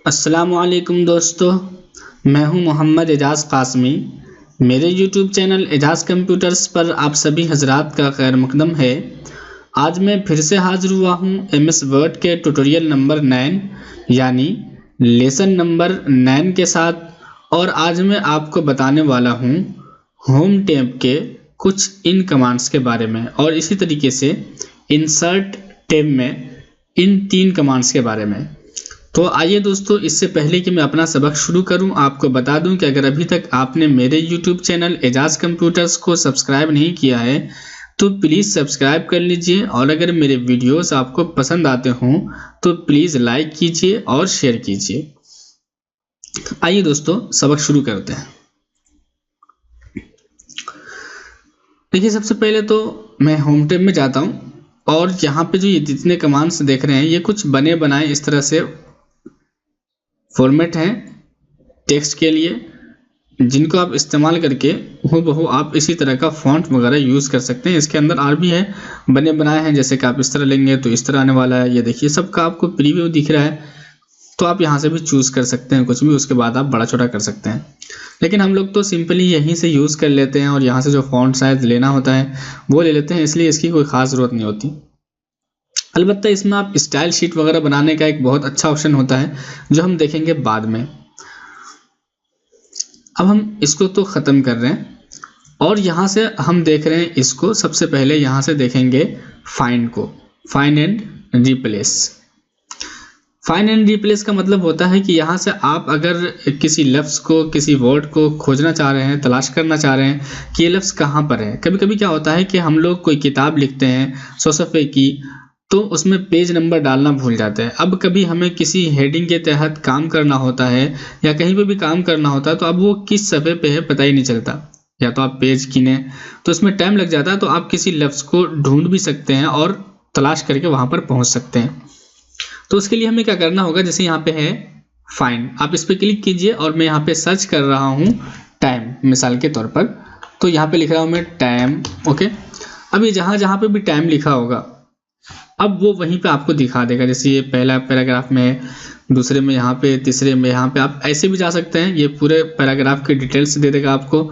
अस्सलामुअलैकुम दोस्तों, मैं हूं मोहम्मद एजाज़ कासमी। मेरे यूट्यूब चैनल एजाज़ कंप्यूटर्स पर आप सभी हजरात का खैर मकदम है। आज मैं फिर से हाजिर हुआ हूं एमएस वर्ड के ट्यूटोरियल नंबर 9 यानी लेसन नंबर 9 के साथ। और आज मैं आपको बताने वाला हूं होम टैब के कुछ इन कमांड्स के बारे में और इसी तरीके से इंसर्ट टैब में इन 3 कमांड्स के बारे में। तो आइए दोस्तों, इससे पहले कि मैं अपना सबक शुरू करूं, आपको बता दूं कि अगर अभी तक आपने मेरे YouTube चैनल एजाज़ कंप्यूटर्स को सब्सक्राइब नहीं किया है तो प्लीज़ सब्सक्राइब कर लीजिए, और अगर मेरे वीडियोस आपको पसंद आते हों तो प्लीज़ लाइक कीजिए और शेयर कीजिए। आइए दोस्तों, सबक शुरू करते हैं। देखिए, सबसे पहले तो मैं होम टैब में जाता हूं और यहाँ पे जो ये जितने कमांड्स देख रहे हैं ये कुछ बने बनाए इस तरह से फॉर्मेट हैं टेक्स्ट के लिए, जिनको आप इस्तेमाल करके हूबहू आप इसी तरह का फॉन्ट वगैरह यूज़ कर सकते हैं। इसके अंदर और भी है बने बनाए हैं, जैसे कि आप इस तरह लेंगे तो इस तरह आने वाला है। ये देखिए, सबका आपको प्रीव्यू दिख रहा है, तो आप यहाँ से भी चूज़ कर सकते हैं कुछ भी, उसके बाद आप बड़ा छोटा कर सकते हैं। लेकिन हम लोग तो सिंपली यहीं से यूज़ कर लेते हैं और यहाँ से जो फॉन्ट साइज लेना होता है वो ले लेते हैं, इसलिए इसकी कोई ख़ास ज़रूरत नहीं होती। अलबत्ता इसमें आप स्टाइल शीट वगैरह बनाने का एक बहुत अच्छा ऑप्शन होता है जो हम देखेंगे बाद में। अब हम इसको तो ख़त्म कर रहे हैं और यहाँ से हम देख रहे हैं इसको। सबसे पहले यहाँ से देखेंगे फाइंड को, find and replace. Find and replace का मतलब होता है कि यहाँ से आप अगर किसी लफ्ज़ को, किसी वर्ड को खोजना चाह रहे हैं, तलाश करना चाह रहे हैं कि ये लफ्ज़ कहाँ पर है। कभी कभी क्या होता है कि हम लोग कोई किताब लिखते हैं 100 सफ़े की, तो उसमें पेज नंबर डालना भूल जाते हैं। अब कभी हमें किसी हेडिंग के तहत काम करना होता है या कहीं पे भी काम करना होता है, तो अब वो किस सफ़े पे है पता ही नहीं चलता, या तो आप पेज गिने तो उसमें टाइम लग जाता है। तो आप किसी लफ्ज़ को ढूंढ भी सकते हैं और तलाश करके वहाँ पर पहुँच सकते हैं। तो उसके लिए हमें क्या करना होगा, जैसे यहाँ पे है फाइंड, आप इस पर क्लिक कीजिए और मैं यहाँ पे सर्च कर रहा हूँ टाइम मिसाल के तौर पर, तो यहाँ पे लिख रहा हूँ मैं टाइम। ओके, अब ये जहाँ जहाँ पे भी टाइम लिखा होगा अब वो वहीं पे आपको दिखा देगा। जैसे ये पहला पैराग्राफ में है, दूसरे में यहाँ पे, तीसरे में यहाँ पे, आप ऐसे भी जा सकते हैं। ये पूरे पैराग्राफ के डिटेल्स दे देगा आपको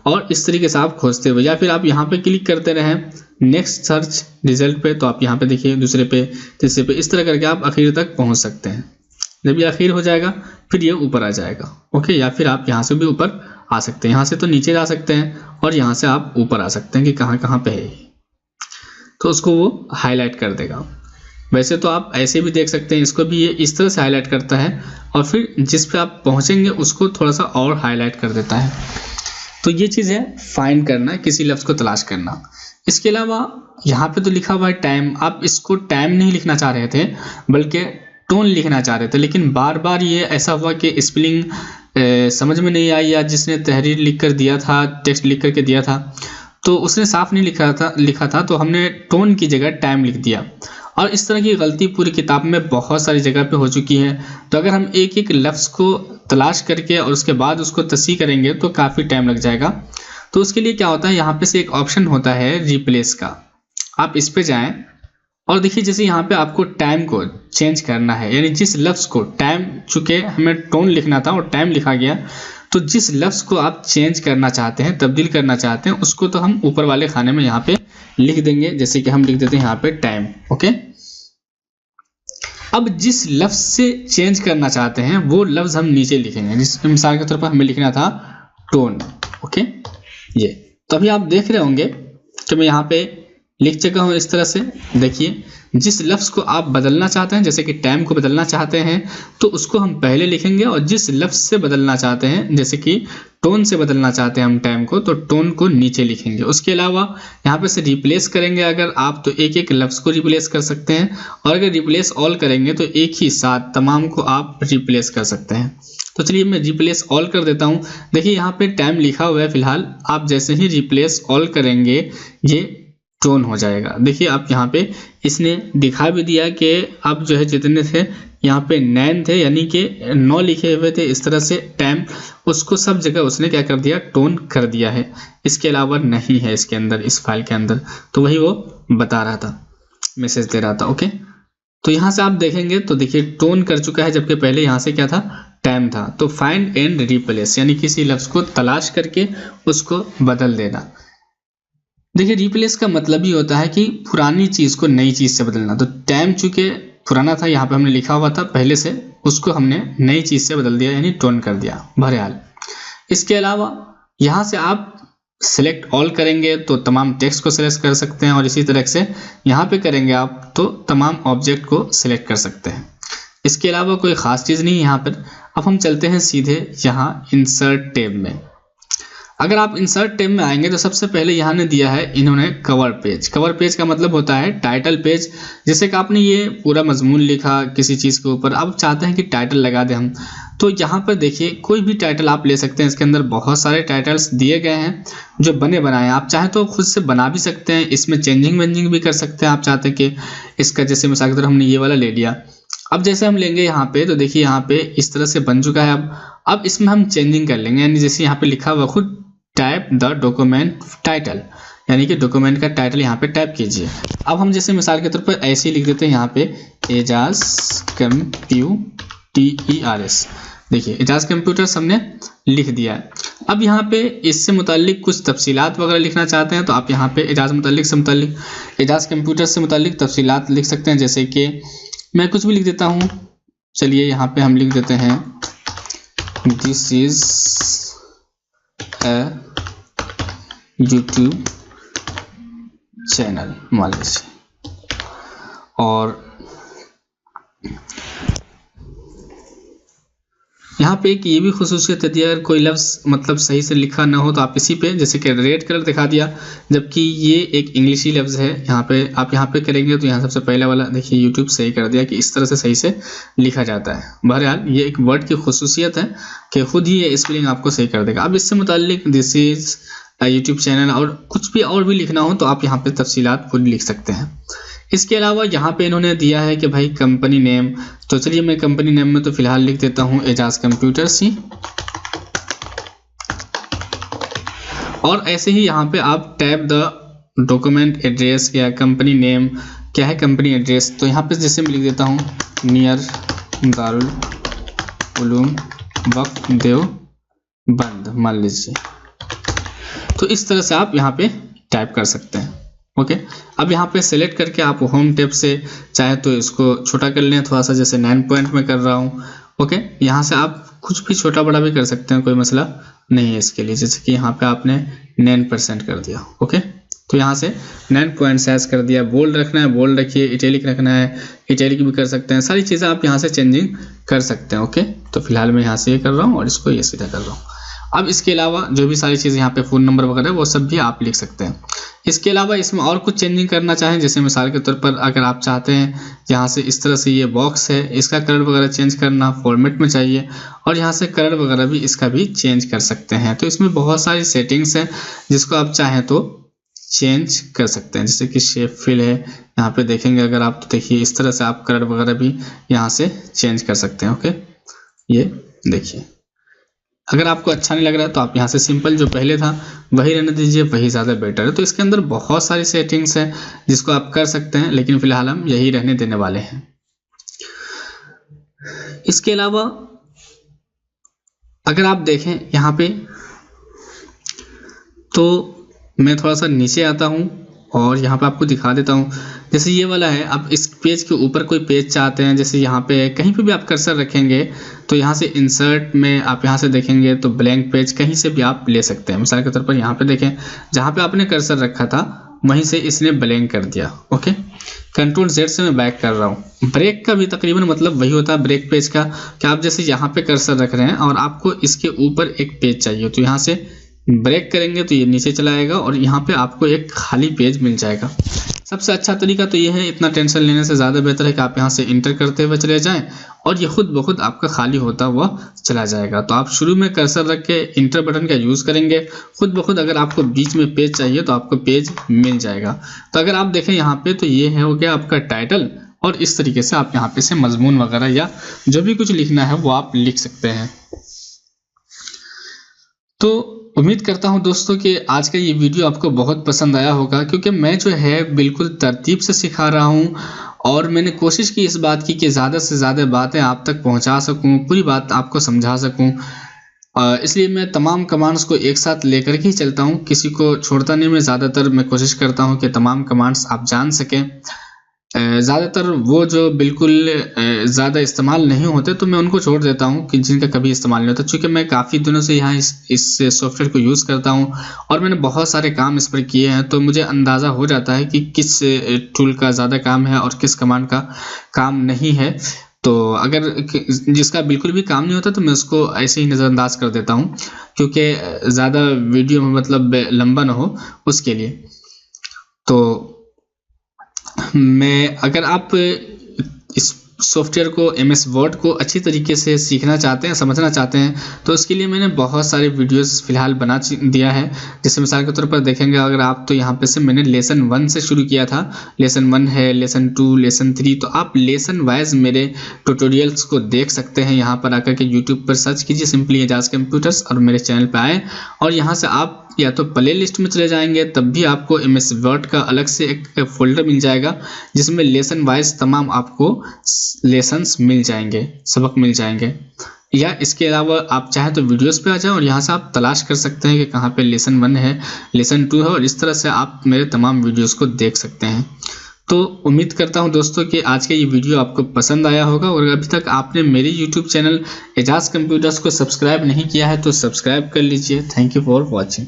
और इस तरीके से आप खोजते हुए, या फिर आप यहाँ पे क्लिक करते रहें नेक्स्ट सर्च रिजल्ट पे, तो आप यहाँ पे देखिए दूसरे पे, तीसरे पे, इस तरह करके आप आखिर तक पहुँच सकते हैं। जब ये आखिर हो जाएगा फिर ये ऊपर आ जाएगा। ओके, या फिर आप यहाँ से भी ऊपर आ सकते हैं, यहाँ से तो नीचे जा सकते हैं और यहाँ से आप ऊपर आ सकते हैं कि कहाँ कहाँ पे है, तो उसको वो हाईलाइट कर देगा। वैसे तो आप ऐसे भी देख सकते हैं, इसको भी ये इस तरह से हाईलाइट करता है और फिर जिस पे आप पहुंचेंगे उसको थोड़ा सा और हाईलाइट कर देता है। तो ये चीज़ है फाइंड करना, किसी लफ्ज़ को तलाश करना। इसके अलावा यहाँ पे तो लिखा हुआ है टाइम, आप इसको टाइम नहीं लिखना चाह रहे थे बल्कि टोन लिखना चाह रहे थे, लेकिन बार बार ये ऐसा हुआ कि स्पेलिंग समझ में नहीं आई, या जिसने तहरीर लिख कर दिया था, टेक्स्ट लिख करके दिया था, तो उसने साफ नहीं लिखा था तो हमने टोन की जगह टाइम लिख दिया। और इस तरह की गलती पूरी किताब में बहुत सारी जगह पे हो चुकी है। तो अगर हम एक एक लफ्ज़ को तलाश करके और उसके बाद उसको तस्हीह करेंगे तो काफ़ी टाइम लग जाएगा। तो उसके लिए क्या होता है, यहाँ पे से एक ऑप्शन होता है रिप्लेस का, आप इस पे जाएं और देखिए, जैसे यहाँ पे आपको टाइम को चेंज करना है, यानी जिस लफ्ज़ को टाइम, चूँकि हमें टोन लिखना था और टाइम लिखा गया, तो जिस लफ्ज़ को आप चेंज करना चाहते हैं, तब्दील करना चाहते हैं, उसको तो हम ऊपर वाले खाने में यहाँ पे लिख देंगे। जैसे कि हम लिख देते हैं यहाँ पे टाइम। ओके, अब जिस लफ्ज़ से चेंज करना चाहते हैं वो लफ्ज़ हम नीचे लिखेंगे। जिस मिसाल के तौर पर हमें लिखना था टोन। ओके, ये तो अभी आप देख रहे होंगे कि मैं यहाँ पे लिख चुका हूँ इस तरह से। देखिए, जिस लफ्ज़ को आप बदलना चाहते हैं, जैसे कि टाइम को बदलना चाहते हैं तो उसको हम पहले लिखेंगे, और जिस लफ्ज़ से बदलना चाहते हैं, जैसे कि टोन से बदलना चाहते हैं हम टाइम को, तो टोन को नीचे लिखेंगे। उसके अलावा यहाँ पे से रिप्लेस करेंगे अगर आप, तो एक एक लफ्ज़ को रिप्लेस कर सकते हैं, और अगर रिप्लेस ऑल करेंगे तो एक ही साथ तमाम को आप रिप्लेस कर सकते हैं। तो चलिए मैं रिप्लेस ऑल कर देता हूँ। देखिए, यहाँ पे टाइम लिखा हुआ है फिलहाल, आप जैसे ही रिप्लेस ऑल करेंगे ये टोन हो जाएगा। देखिए, आप यहाँ पे इसने दिखा भी दिया कि अब जो है जितने थे यहाँ पे 9 थे, यानी कि 9 लिखे हुए थे इस तरह से टाइम, उसको सब जगह उसने क्या कर दिया, टोन कर दिया है। इसके अलावा नहीं है इसके अंदर, इस फाइल के अंदर, तो वही वो बता रहा था, मैसेज दे रहा था। ओके, तो यहाँ से आप देखेंगे तो देखिए टोन कर चुका है, जबकि पहले यहाँ से क्या था, टाइम था। तो फाइंड एंड रिप्लेस यानी किसी लफ्ज को तलाश करके उसको बदल देना। देखिए रिप्लेस का मतलब ही होता है कि पुरानी चीज को नई चीज से बदलना। तो टाइम चूंकि पुराना था, यहाँ पे हमने लिखा हुआ था पहले से, उसको हमने नई चीज से बदल दिया यानी टोन कर दिया। बहरहाल इसके अलावा यहाँ से आप सिलेक्ट ऑल करेंगे तो तमाम टेक्स्ट को सिलेक्ट कर सकते हैं, और इसी तरह से यहाँ पे करेंगे आप तो तमाम ऑब्जेक्ट को सिलेक्ट कर सकते हैं। इसके अलावा कोई ख़ास चीज़ नहीं है यहाँ पर। अब हम चलते हैं सीधे यहाँ इंसर्ट टैब में। अगर आप इंसर्ट टैब में आएंगे तो सबसे पहले यहाँ ने दिया है इन्होंने कवर पेज। कवर पेज का मतलब होता है टाइटल पेज। जैसे कि आपने ये पूरा मजमून लिखा किसी चीज़ के ऊपर, अब चाहते हैं कि टाइटल लगा दें हम, तो यहाँ पर देखिए कोई भी टाइटल आप ले सकते हैं। इसके अंदर बहुत सारे टाइटल्स दिए गए हैं जो बने बनाए हैं। आप चाहें तो खुद से बना भी सकते हैं, इसमें चेंजिंग वेंजिंग भी कर सकते हैं। आप चाहते हैं कि इसका जैसे मिसाल के तौर हमने ये वाला ले लिया, अब जैसे हम लेंगे यहाँ पे तो देखिए यहाँ पे इस तरह से बन चुका है। अब इसमें हम चेंजिंग कर लेंगे, यानी जैसे यहाँ पे लिखा हुआ खुद टाइप द डॉक्यूमेंट टाइटल, यानी कि डॉक्यूमेंट का टाइटल यहाँ पे टाइप कीजिए। अब हम जैसे मिसाल के तौर पर ऐसे ही लिख देते हैं यहाँ पे एजाज कंप्यूटर्स। देखिए एजाज कंप्यूटर्स हमने लिख दिया है। अब यहाँ पे इससे मुताल्लिक कुछ तफसीलात वगैरह लिखना चाहते हैं तो आप यहाँ पे एजाज कंप्यूटर्स से मुताल्लिक तफसीलात लिख सकते हैं। जैसे कि मैं कुछ भी लिख देता हूँ, चलिए यहाँ पे हम लिख देते हैं this is a YouTube channel मान लीजिए। और यहाँ पे एक ये भी खुसूसियत है, अगर कोई लफ्ज़ मतलब सही से लिखा ना हो तो आप इसी पे जैसे कि रेड कलर दिखा दिया, जबकि ये एक इंग्लिशी लफ्ज़ है। यहाँ पे आप यहाँ पे करेंगे तो यहाँ सबसे पहला वाला देखिए यूट्यूब सही कर दिया कि इस तरह से सही से लिखा जाता है। बहरहाल ये एक वर्ड की खुसूसियत है कि खुद ही ये स्पेलिंग आपको सही कर देगा। अब इससे मुताल्लिक दिस इज़ यूट्यूब चैनल और कुछ भी और भी लिखना हो तो आप यहाँ पे तफसीलात पूरी लिख सकते हैं। इसके अलावा यहाँ पे इन्होंने दिया है कि भाई कंपनी नेम, तो चलिए मैं कंपनी नेम में तो फिलहाल लिख देता हूँ एजाज कंप्यूटर्स ही। और ऐसे ही यहाँ पे आप टैब द डॉक्यूमेंट एड्रेस या कंपनी नेम क्या है कंपनी एड्रेस, तो यहाँ पे जैसे मैं लिख देता हूँ नियर दारुल उलूम वक्फ देवबंद मान लीजिए। तो इस तरह से आप यहाँ पे टाइप कर सकते हैं। ओके अब यहाँ पे सेलेक्ट करके आप होम टैब से चाहे तो इसको छोटा कर लें थोड़ा सा, जैसे 9 पॉइंट में कर रहा हूँ। ओके यहाँ से आप कुछ भी छोटा बड़ा भी कर सकते हैं, कोई मसला नहीं है इसके लिए। जैसे कि यहाँ पे आपने 9% कर दिया। ओके तो यहाँ से 9 पॉइंट साइज कर दिया। बोल्ड रखना है बोल्ड रखिए, इटैलिक रखना है इटैलिक भी कर सकते हैं। सारी चीज़ें आप यहाँ से चेंजिंग कर सकते हैं। ओके तो फिलहाल मैं यहाँ से ये कर रहा हूँ और इसको ये सीधा कर रहा हूँ। अब इसके अलावा जो भी सारी चीज़ें यहाँ पे फ़ोन नंबर वगैरह वो सब भी आप लिख सकते हैं। इसके अलावा इसमें और कुछ चेंजिंग करना चाहें, जैसे मिसाल के तौर पर अगर आप चाहते हैं यहाँ से इस तरह से ये बॉक्स है इसका कलर वगैरह चेंज करना फॉर्मेट में चाहिए, और यहाँ से कलर वगैरह भी इसका भी चेंज कर सकते हैं। तो इसमें बहुत सारी सेटिंग्स हैं जिसको आप चाहें तो चेंज कर सकते हैं। जैसे कि शेप फिल है, यहाँ पे देखेंगे अगर आप तो देखिए इस तरह से आप कलर वगैरह भी यहाँ से चेंज कर सकते हैं। ओके ये देखिए अगर आपको अच्छा नहीं लग रहा है तो आप यहाँ से सिंपल जो पहले था वही रहने दीजिए, वही ज़्यादा बेटर है। तो इसके अंदर बहुत सारी सेटिंग्स हैं जिसको आप कर सकते हैं, लेकिन फिलहाल हम यही रहने देने वाले हैं। इसके अलावा अगर आप देखें यहाँ पे तो मैं थोड़ा सा नीचे आता हूँ और यहाँ पे आपको दिखा देता हूँ। जैसे ये वाला है, आप इस पेज के ऊपर कोई पेज चाहते हैं, जैसे यहाँ पे कहीं पे भी आप कर्सर रखेंगे तो यहाँ से इंसर्ट में आप यहाँ से देखेंगे तो ब्लैंक पेज कहीं से भी आप ले सकते हैं। मिसाल के तौर पर यहाँ पे देखें जहाँ पे आपने कर्सर रखा था वहीं से इसने ब्लैंक कर दिया। ओके कंट्रोल Z से मैं बैक कर रहा हूँ। ब्रेक का भी तकरीबन मतलब वही होता है ब्रेक पेज का, कि आप जैसे यहाँ पे कर्सर रख रहे हैं और आपको इसके ऊपर एक पेज चाहिए तो यहाँ से ब्रेक करेंगे तो ये नीचे चला आएगा और यहाँ पे आपको एक खाली पेज मिल जाएगा। सबसे अच्छा तरीका तो ये है, इतना टेंशन लेने से ज़्यादा बेहतर है कि आप यहाँ से इंटर करते हुए चले जाएं और ये खुद ब खुद आपका खाली होता हुआ चला जाएगा। तो आप शुरू में कर्सर रख के इंटर बटन का यूज़ करेंगे, खुद ब खुद अगर आपको बीच में पेज चाहिए तो आपको पेज मिल जाएगा। तो अगर आप देखें यहाँ पे तो ये है हो गया आपका टाइटल, और इस तरीके से आप यहाँ पे से मजमून वगैरह या जो भी कुछ लिखना है वो आप लिख सकते हैं। तो उम्मीद करता हूं दोस्तों कि आज का ये वीडियो आपको बहुत पसंद आया होगा, क्योंकि मैं जो है बिल्कुल तरतीब से सिखा रहा हूं और मैंने कोशिश की इस बात की कि ज़्यादा से ज़्यादा बातें आप तक पहुंचा सकूं, पूरी बात आपको समझा सकूं। इसलिए मैं तमाम कमांड्स को एक साथ लेकर के ही चलता हूं, किसी को छोड़ता नहीं। मैं ज़्यादातर मैं कोशिश करता हूं कि तमाम कमांड्स आप जान सकें। ज़्यादातर वो जो बिल्कुल ज़्यादा इस्तेमाल नहीं होते तो मैं उनको छोड़ देता हूँ कि जिनका कभी इस्तेमाल नहीं होता। चूँकि मैं काफ़ी दिनों से यहाँ इस सॉफ्टवेयर को यूज़ करता हूँ और मैंने बहुत सारे काम इस पर किए हैं, तो मुझे अंदाज़ा हो जाता है कि किस टूल का ज़्यादा काम है और किस कमांड का काम नहीं है। तो अगर जिसका बिल्कुल भी काम नहीं होता तो मैं उसको ऐसे ही नज़रअंदाज कर देता हूँ, क्योंकि ज़्यादा वीडियो में मतलब लंबा ना हो उसके लिए। तो अगर आप इस सॉफ्टवेयर को MS वर्ड को अच्छी तरीके से सीखना चाहते हैं, समझना चाहते हैं, तो उसके लिए मैंने बहुत सारे वीडियोस फिलहाल बना दिया है। जैसे मिसाल के तौर पर देखेंगे अगर आप, तो यहाँ पे से मैंने लेसन 1 से शुरू किया था। लेसन 1 है, लेसन 2, लेसन 3, तो आप लेसन वाइज मेरे ट्यूटोरियल्स को देख सकते हैं। यहाँ पर आकर के यूट्यूब पर सर्च कीजिए सिंपली एजाज कंप्यूटर्स और मेरे चैनल पर आए, और यहाँ से आप या तो प्ले लिस्ट में चले जाएंगे, तब भी आपको MS वर्ड का अलग से एक फोल्डर मिल जाएगा जिसमें लेसन वाइज तमाम आपको लेसन्स मिल जाएंगे, सबक मिल जाएंगे। या इसके अलावा आप चाहें तो वीडियोस पे आ जाएं और यहाँ से आप तलाश कर सकते हैं कि कहाँ पे लेसन 1 है, लेसन 2 है, और इस तरह से आप मेरे तमाम वीडियोस को देख सकते हैं। तो उम्मीद करता हूं दोस्तों कि आज का ये वीडियो आपको पसंद आया होगा, और अभी तक आपने मेरे यूट्यूब चैनल एजाज कंप्यूटर्स को सब्सक्राइब नहीं किया है तो सब्सक्राइब कर लीजिए। Thank you for watching.